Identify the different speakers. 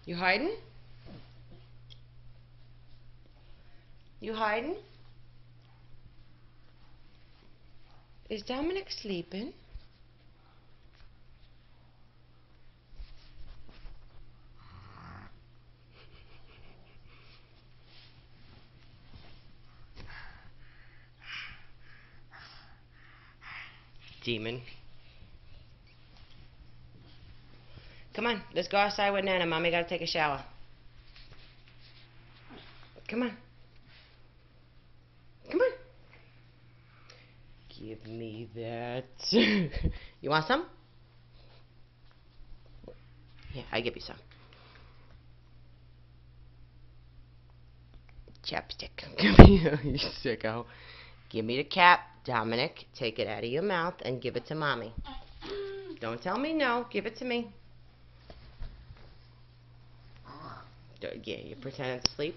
Speaker 1: You hiding? You hiding? Is Dominic sleeping? Demon. Come on, let's go outside with Nana. Mommy gotta take a shower. Come on. Come on. Give me that. You want some? Yeah, I give you some. Chapstick. Come here, you sicko. Give me the cap, Dominic. Take it out of your mouth and give it to Mommy. Don't tell me no. Give it to me. Yeah, you pretend to sleep.